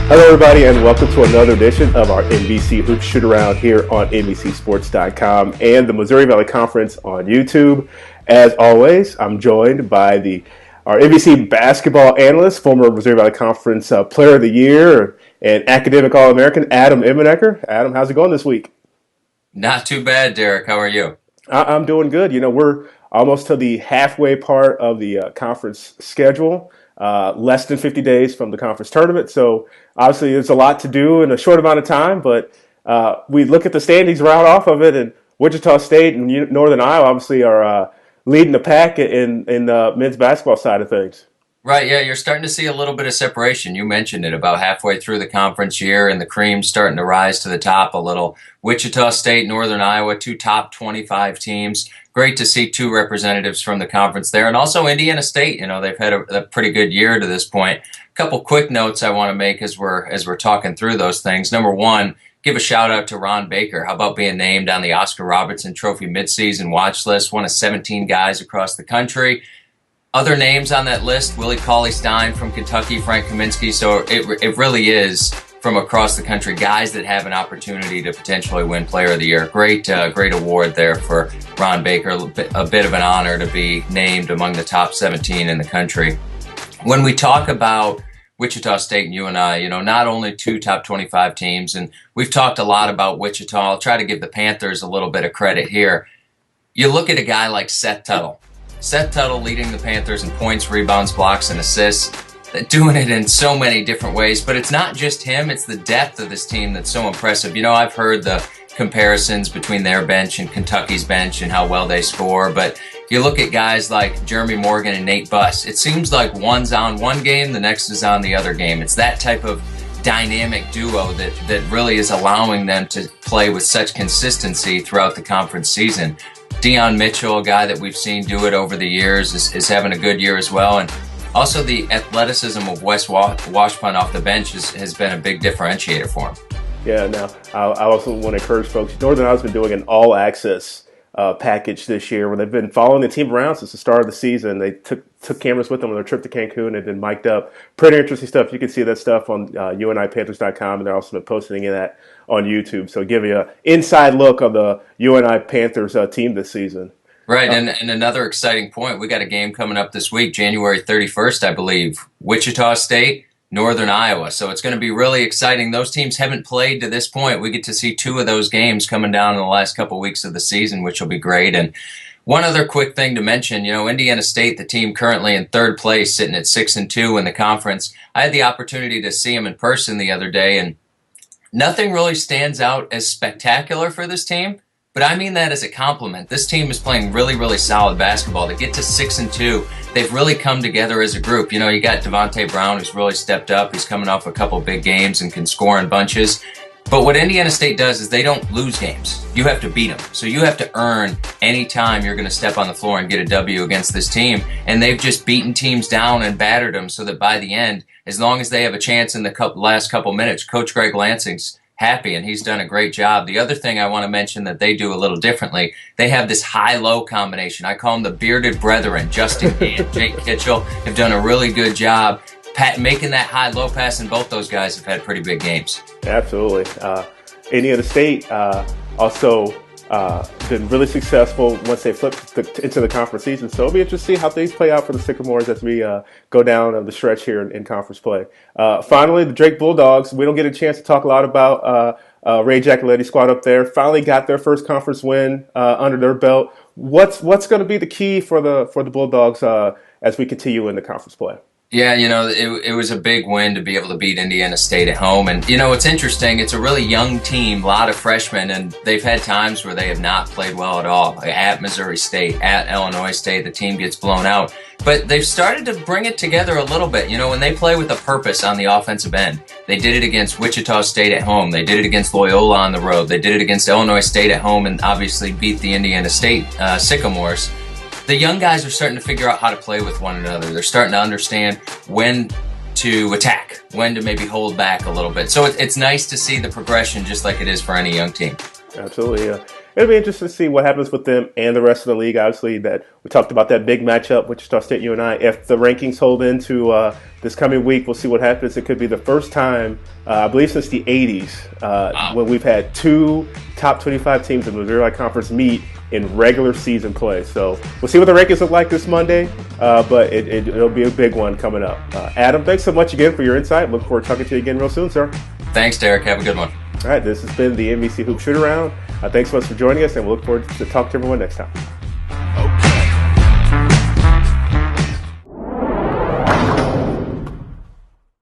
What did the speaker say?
Hello, everybody, and welcome to another edition of our NBC Hoops Shootaround here on NBCSports.com and the Missouri Valley Conference on YouTube. As always, I'm joined by our NBC basketball analyst, former Missouri Valley Conference Player of the Year and Academic All-American, Adam Immenecker. Adam, how's it going this week? Not too bad, Derek. How are you? I'm doing good. You know, we're almost to the halfway part of the conference schedule. Less than 50 days from the conference tournament. So obviously there's a lot to do in a short amount of time, but we look at the standings right off of it, and Wichita State and Northern Iowa obviously are leading the pack in the men's basketball side of things. Right, yeah, you're starting to see a little bit of separation. You mentioned it about halfway through the conference year, and the cream's starting to rise to the top a little. Wichita State, Northern Iowa, two top 25 teams. Great to see two representatives from the conference there. And also Indiana State, you know, they've had a pretty good year to this point. A couple quick notes I want to make as we're talking through those things. Number one, give a shout out to Ron Baker. How about being named on the Oscar Robertson Trophy midseason watch list, one of 17 guys across the country. Other names on that list, Willie Cauley-Stein from Kentucky, Frank Kaminsky. So it really is from across the country, guys that have an opportunity to potentially win Player of the Year. Great award there for Ron Baker. A bit of an honor to be named among the top 17 in the country. When we talk about Wichita State and UNI, you know, not only two top 25 teams, and we've talked a lot about Wichita. I'll try to give the Panthers a little bit of credit here. You look at a guy like Seth Tuttle. Seth Tuttle leading the Panthers in points, rebounds, blocks, and assists, doing it in so many different ways. But it's not just him, it's the depth of this team that's so impressive. You know, I've heard the comparisons between their bench and Kentucky's bench and how well they score, but you look at guys like Jeremy Morgan and Nate Buss, it seems like one's on one game, the next is on the other game. It's that type of dynamic duo that really is allowing them to play with such consistency throughout the conference season. Deion Mitchell, a guy that we've seen do it over the years, is having a good year as well. And also the athleticism of Wes Washpun off the bench has been a big differentiator for him. Yeah, now I also want to encourage folks. Northern Iowa's been doing an all-access package this year where they've been following the team around since the start of the season. They took cameras with them on their trip to Cancun and been mic'd up. Pretty interesting stuff. You can see that stuff on UNIPanthers.com, and they're also been posting that on YouTube. So give you an inside look of the UNI Panthers team this season. Right, and another exciting point, we got a game coming up this week, January 31st, I believe. Wichita State, Northern Iowa. So it's going to be really exciting. Those teams haven't played to this point. We get to see two of those games coming down in the last couple of weeks of the season, which will be great. And one other quick thing to mention, you know, Indiana State, the team currently in third place, sitting at 6-2 in the conference. I had the opportunity to see them in person the other day, and nothing really stands out as spectacular for this team. But I mean that as a compliment. This team is playing really, really solid basketball. To get to 6-2, they've really come together as a group. You know, you got Devontae Brown, who's really stepped up. He's coming off a couple big games and can score in bunches. But what Indiana State does is they don't lose games. You have to beat them. So you have to earn any time you're going to step on the floor and get a W against this team. And they've just beaten teams down and battered them so that by the end, as long as they have a chance in the last couple minutes, Coach Greg Lansing's happy, and he's done a great job. The other thing I want to mention that they do a little differently, they have this high-low combination. I call them the bearded brethren. Justin and Jake Kitchell have done a really good job making that high-low pass, and both those guys have had pretty big games. Absolutely. Indiana State also been really successful once they flipped into the conference season. So it'll be interesting to see how things play out for the Sycamores as we go down the stretch here in conference play. Finally, the Drake Bulldogs. We don't get a chance to talk a lot about Ray Giacoletti's squad up there. Finally got their first conference win under their belt. What's going to be the key for the Bulldogs as we continue in the conference play? Yeah, you know, it was a big win to be able to beat Indiana State at home. And, you know, it's interesting. It's a really young team, a lot of freshmen, and they've had times where they have not played well at all. Like at Missouri State, at Illinois State, the team gets blown out. But they've started to bring it together a little bit. You know, when they play with a purpose on the offensive end, they did it against Wichita State at home. They did it against Loyola on the road. They did it against Illinois State at home and obviously beat the Indiana State Sycamores. The young guys are starting to figure out how to play with one another. They're starting to understand when to attack, when to maybe hold back a little bit. So it's nice to see the progression just like it is for any young team. Absolutely. it'll be interesting to see what happens with them and the rest of the league. Obviously, that we talked about that big matchup, Wichita State, you and I. If the rankings hold into this coming week, we'll see what happens. It could be the first time, I believe, since the '80s when we've had two top 25 teams in the Missouri Valley Conference meet in regular season play. So we'll see what the rankings look like this Monday, but it'll be a big one coming up. Adam, thanks so much again for your insight. Look forward to talking to you again real soon, sir. Thanks, Derek. Have a good one. All right, this has been the NBC Hoop Shootaround. Thanks so much for joining us, and we'll look forward to talking to everyone next time.